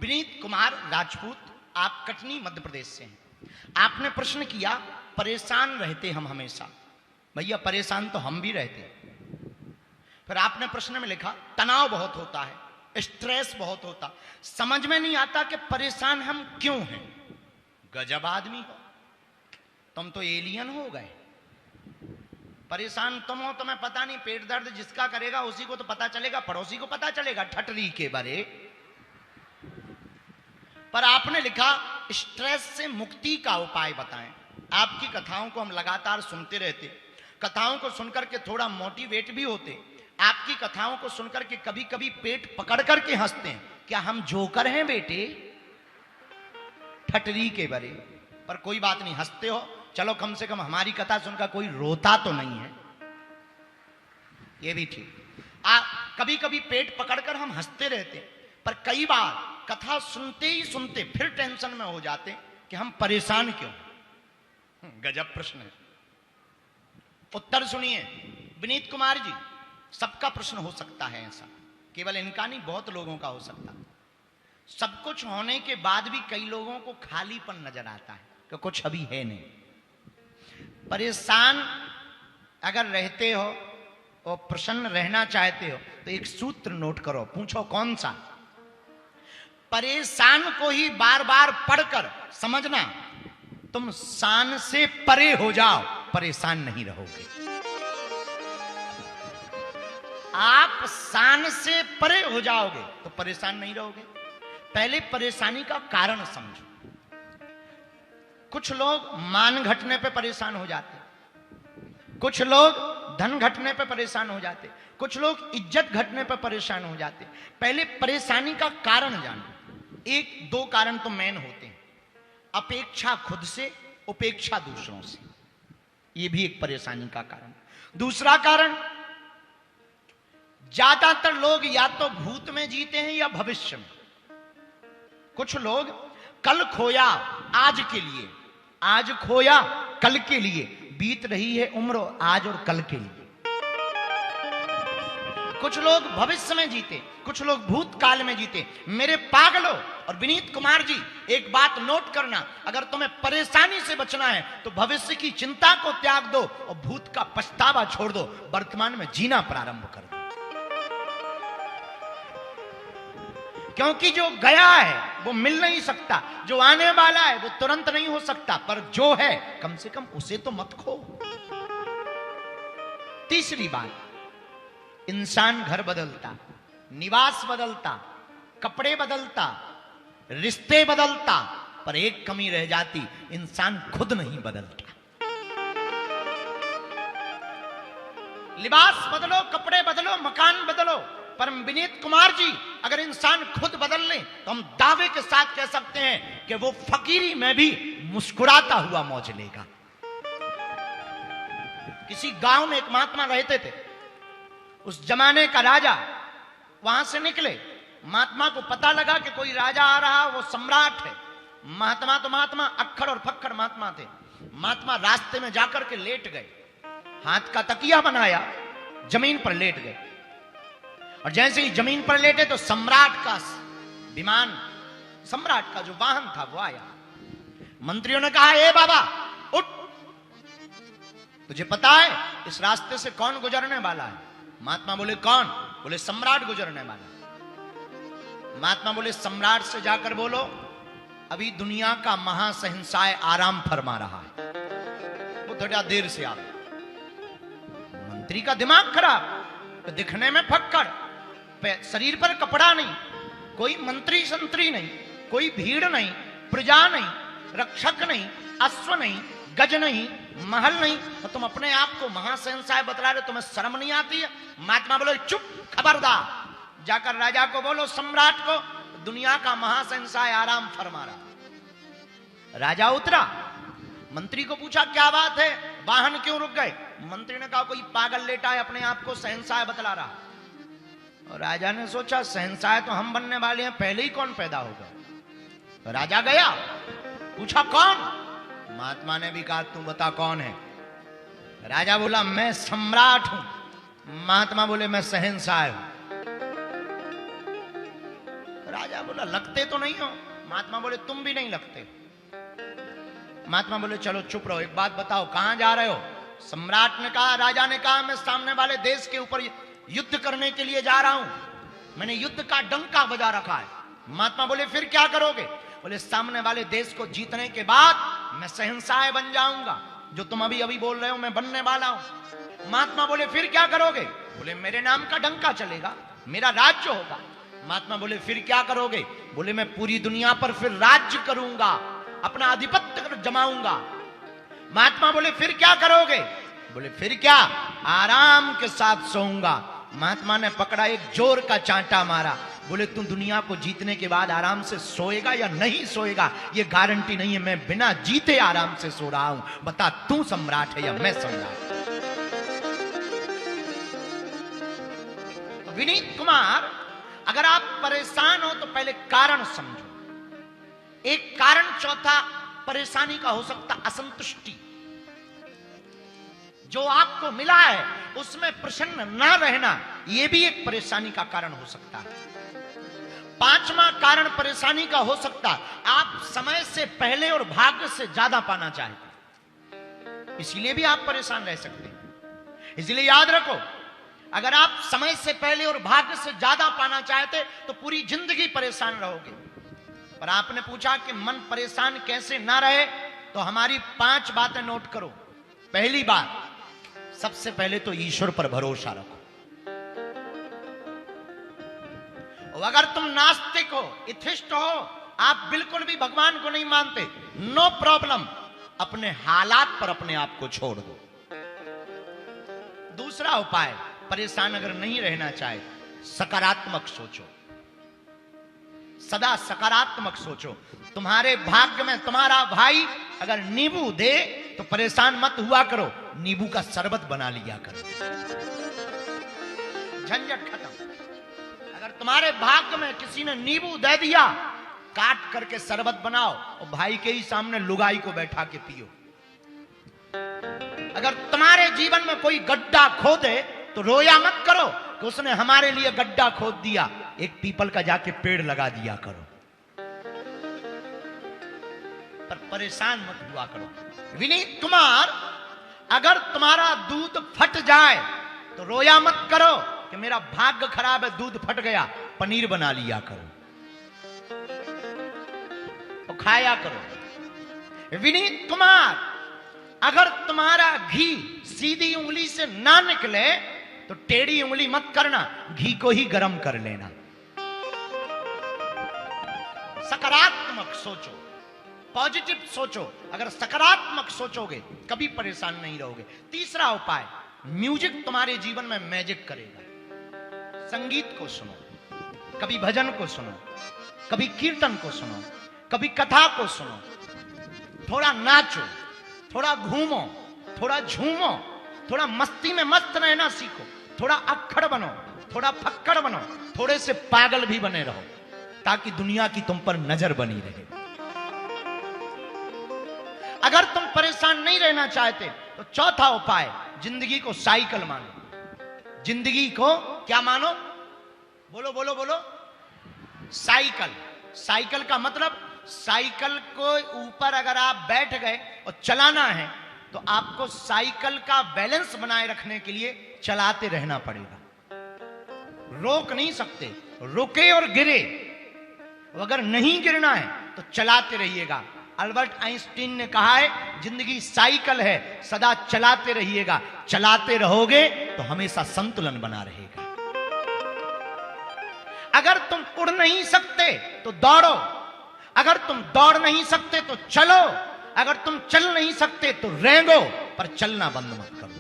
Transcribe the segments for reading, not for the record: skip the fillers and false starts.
विनीत कुमार राजपूत, आप कटनी मध्य प्रदेश से हैं। आपने प्रश्न किया परेशान रहते हम हमेशा। भैया परेशान तो हम भी रहते। फिर आपने प्रश्न में लिखा तनाव बहुत होता है, स्ट्रेस बहुत होता, समझ में नहीं आता कि परेशान हम क्यों हैं। गजब आदमी हो तुम, तो एलियन हो गए। परेशान तुम हो, तुम्हें पता नहीं। पेट दर्द जिसका करेगा उसी को तो पता चलेगा, पड़ोसी को पता चलेगा ठटरी के बारे। पर आपने लिखा स्ट्रेस से मुक्ति का उपाय बताएं। आपकी कथाओं को हम लगातार सुनते रहते, कथाओं को सुनकर के थोड़ा मोटिवेट भी होते। आपकी कथाओं को सुनकर के कभी कभी पेट पकड़ करके हंसते हैं। क्या हम जोकर हैं बेटे? ठटरी के बारे। पर कोई बात नहीं, हंसते हो, चलो कम से कम हमारी कथा सुनकर कोई रोता तो नहीं है, ये भी ठीक। कभी कभी पेट पकड़कर हम हंसते रहते, पर कई बार कथा सुनते ही सुनते फिर टेंशन में हो जाते कि हम परेशान क्यों। गजब प्रश्न है। उत्तर सुनिए विनीत कुमार जी। सबका प्रश्न हो सकता है ऐसा, केवल इनका नहीं, बहुत लोगों का हो सकता। सब कुछ होने के बाद भी कई लोगों को खालीपन नजर आता है कि कुछ अभी है नहीं। परेशान अगर रहते हो और प्रसन्न रहना चाहते हो तो एक सूत्र नोट करो, पूछो कौन सा। परेशान को ही बार बार पढ़कर समझना तुम शान से परे हो जाओ, परेशान नहीं रहोगे। आप शान से परे हो जाओगे तो परेशान नहीं रहोगे। पहले परेशानी का कारण समझो। कुछ लोग मान घटने पे परेशान हो जाते, कुछ लोग धन घटने पे परेशान हो जाते, कुछ लोग इज्जत घटने पे परेशान हो जाते। पहले परेशानी का कारण जानो। एक दो कारण तो मेन होते हैं। अपेक्षा खुद से, उपेक्षा दूसरों से, यह भी एक परेशानी का कारण। दूसरा कारण, ज्यादातर लोग या तो भूत में जीते हैं या भविष्य में। कुछ लोग कल खोया आज के लिए, आज खोया कल के लिए, बीत रही है उम्र आज और कल के लिए। कुछ लोग भविष्य में जीते, कुछ लोग भूतकाल में जीते। मेरे पागलों और विनीत कुमार जी, एक बात नोट करना, अगर तुम्हें परेशानी से बचना है तो भविष्य की चिंता को त्याग दो और भूत का पछतावा छोड़ दो, वर्तमान में जीना प्रारंभ कर दो। क्योंकि जो गया है वो मिल नहीं सकता, जो आने वाला है वो तुरंत नहीं हो सकता, पर जो है कम से कम उसे तो मत खो। तीसरी बात, इंसान घर बदलता, निवास बदलता, कपड़े बदलता, रिश्ते बदलता, पर एक कमी रह जाती, इंसान खुद नहीं बदलता। लिबास बदलो, कपड़े बदलो, मकान बदलो, पर विनीत कुमार जी अगर इंसान खुद बदल ले तो हम दावे के साथ कह सकते हैं कि वो फकीरी में भी मुस्कुराता हुआ मौज लेगा। किसी गांव में एक महात्मा रहते थे। उस जमाने का राजा वहां से निकले। महात्मा को पता लगा कि कोई राजा आ रहा, वो सम्राट है। महात्मा तो महात्मा, अक्खड़ और फक्खड़ महात्मा थे। महात्मा रास्ते में जाकर के लेट गए, हाथ का तकिया बनाया, जमीन पर लेट गए। और जैसे ही जमीन पर लेटे तो सम्राट का विमान, सम्राट का जो वाहन था वो आया। मंत्रियों ने कहा, ए बाबा उठ, तुझे पता है इस रास्ते से कौन गुजरने वाला है? महात्मा बोले कौन? बोले सम्राट गुजरने वाला। महात्मा बोले सम्राट से जाकर बोलो अभी दुनिया का महासहिंसाय आराम फरमा रहा है, वो थोड़ा देर से आ। मंत्री का दिमाग खराब, तो दिखने में फक्कड़, शरीर पर कपड़ा नहीं, कोई मंत्री संतरी नहीं, कोई भीड़ नहीं, प्रजा नहीं, रक्षक नहीं, अश्व नहीं, गज नहीं, महल नहीं, तो तुम अपने आप को महासहिंसाय बतला रहे, तुम्हें शर्म नहीं आती है? महात्मा बोले चुप, खबरदार, जाकर राजा को बोलो, सम्राट को, दुनिया का महासहिंसाय आराम फरमा रहा। राजा उतरा, मंत्री को पूछा क्या बात है, वाहन क्यों रुक गए? मंत्री ने कहा कोई पागल लेटा है, अपने आप को शहंशाह बतला रहा। और राजा ने सोचा शहंशाह तो हम बनने वाले हैं, पहले ही कौन पैदा होगा? तो राजा गया, पूछा कौन? महात्मा ने भी कहा तू बता कौन है? राजा बोला मैं सम्राट हूं। महात्मा बोले मैं शहंशाह हूं। राजा बोला लगते तो नहीं हो। महात्मा बोले तुम भी नहीं लगते। महात्मा बोले चलो चुप रहो, एक बात बताओ कहां जा रहे हो? सम्राट ने कहा, राजा ने कहा मैं सामने वाले देश के ऊपर युद्ध करने के लिए जा रहा हूं, मैंने युद्ध का डंका बजा रखा है। महात्मा बोले फिर क्या करोगे? बोले सामने वाले देश को जीतने के बाद मैं शहंशाह बन जाऊंगा, जो तुम अभी अभी बोल रहे हो मैं बनने वाला हूं। महात्मा बोले फिर क्या करोगे? बोले मेरे नाम का डंका चलेगा, मेरा राज्य होगा। महात्मा बोले फिर क्या करोगे? बोले मैं पूरी दुनिया पर फिर राज्य करूंगा, अपना आधिपत्य जमाऊंगा। महात्मा बोले फिर क्या करोगे? बोले फिर क्या, आराम के साथ सोऊंगा। महात्मा ने पकड़ा, एक जोर का चांटा मारा। बोले तू दुनिया को जीतने के बाद आराम से सोएगा या नहीं सोएगा ये गारंटी नहीं है, मैं बिना जीते आराम से सो रहा हूं, बता तू सम्राट है या मैं सम्राट? तो विनीत कुमार, अगर आप परेशान हो तो पहले कारण समझो। एक कारण चौथा परेशानी का हो सकता असंतुष्टि, जो आपको मिला है उसमें प्रसन्न ना रहना, यह भी एक परेशानी का कारण हो सकता है। पांचवा कारण परेशानी का हो सकता आप समय से पहले और भाग्य से ज्यादा पाना चाहते, इसलिए भी आप परेशान रह सकते हैं। इसलिए याद रखो, अगर आप समय से पहले और भाग्य से ज्यादा पाना चाहते तो पूरी जिंदगी परेशान रहोगे। पर आपने पूछा कि मन परेशान कैसे ना रहे, तो हमारी 5 बातें नोट करो। पहली बात, सबसे पहले तो ईश्वर पर भरोसा रखो। और अगर तुम नास्तिक हो, एथिस्ट हो, आप बिल्कुल भी भगवान को नहीं मानते, नो प्रॉब्लम, अपने हालात पर अपने आप को छोड़ दो। दूसरा उपाय, परेशान अगर नहीं रहना चाहे, सकारात्मक सोचो, सदा सकारात्मक सोचो। तुम्हारे भाग्य में तुम्हारा भाई अगर नींबू दे तो परेशान मत हुआ करो, नींबू का शरबत बना लिया करो, झंझट खत्म। अगर तुम्हारे भाग्य में किसी ने नींबू दे दिया, काट करके शरबत बनाओ और भाई के ही सामने लुगाई को बैठा के पियो। अगर तुम्हारे जीवन में कोई गड्ढा खोदे तो रोया मत करो कि उसने हमारे लिए गड्ढा खोद दिया, एक पीपल का जाके पेड़ लगा दिया करो। पर परेशान मत हुआ करो। विनीत कुमार, अगर तुम्हारा दूध फट जाए तो रोया मत करो कि मेरा भाग्य खराब है, दूध फट गया, पनीर बना लिया करो तो खाया करो। विनीत कुमार, अगर तुम्हारा घी सीधी उंगली से ना निकले तो टेढ़ी उंगली मत करना, घी को ही गर्म कर लेना। सकारात्मक सोचो, पॉजिटिव सोचो। अगर सकारात्मक सोचोगे कभी परेशान नहीं रहोगे। तीसरा उपाय, म्यूजिक तुम्हारे जीवन में मैजिक करेगा। संगीत को सुनो, कभी भजन को सुनो, कभी कीर्तन को सुनो, कभी कथा को सुनो, थोड़ा नाचो, थोड़ा घूमो, थोड़ा झूमो, थोड़ा मस्ती में मस्त रहना सीखो, थोड़ा अक्खड़ बनो, थोड़ा फक्कड़ बनो, थोड़े से पागल भी बने रहो, ताकि दुनिया की तुम पर नजर बनी रहे। अगर तुम परेशान नहीं रहना चाहते तो चौथा उपाय, जिंदगी को साइकिल मानो। जिंदगी को क्या मानो? बोलो बोलो बोलो। साइकिल। साइकिल का मतलब, साइकिल को ऊपर अगर आप बैठ गए और चलाना है तो आपको साइकिल का बैलेंस बनाए रखने के लिए चलाते रहना पड़ेगा, रोक नहीं सकते। रुके और गिरे, अगर नहीं गिरना है तो चलाते रहिएगा। अल्बर्ट आइंस्टीन ने कहा है, जिंदगी साइकिल है, सदा चलाते रहिएगा। चलाते रहोगे तो हमेशा संतुलन बना रहेगा। अगर तुम उड़ नहीं सकते तो दौड़ो, अगर तुम दौड़ नहीं सकते तो चलो, अगर तुम चल नहीं सकते तो रेंगो, पर चलना बंद मत करो।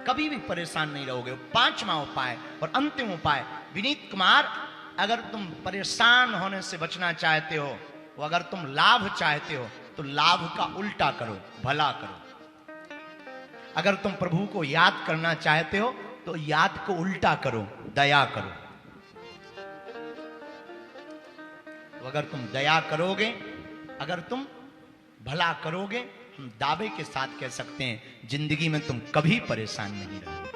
कभी भी परेशान नहीं रहोगे। पांचवा उपाय और अंतिम उपाय, विनीत कुमार, अगर तुम परेशान होने से बचना चाहते हो, अगर तुम लाभ चाहते हो तो लाभ का उल्टा करो, भला करो। अगर तुम प्रभु को याद करना चाहते हो तो याद को उल्टा करो, दया करो। अगर तुम दया करोगे, अगर तुम भला करोगे, हम दावे के साथ कह सकते हैं जिंदगी में तुम कभी परेशान नहीं रहोगे।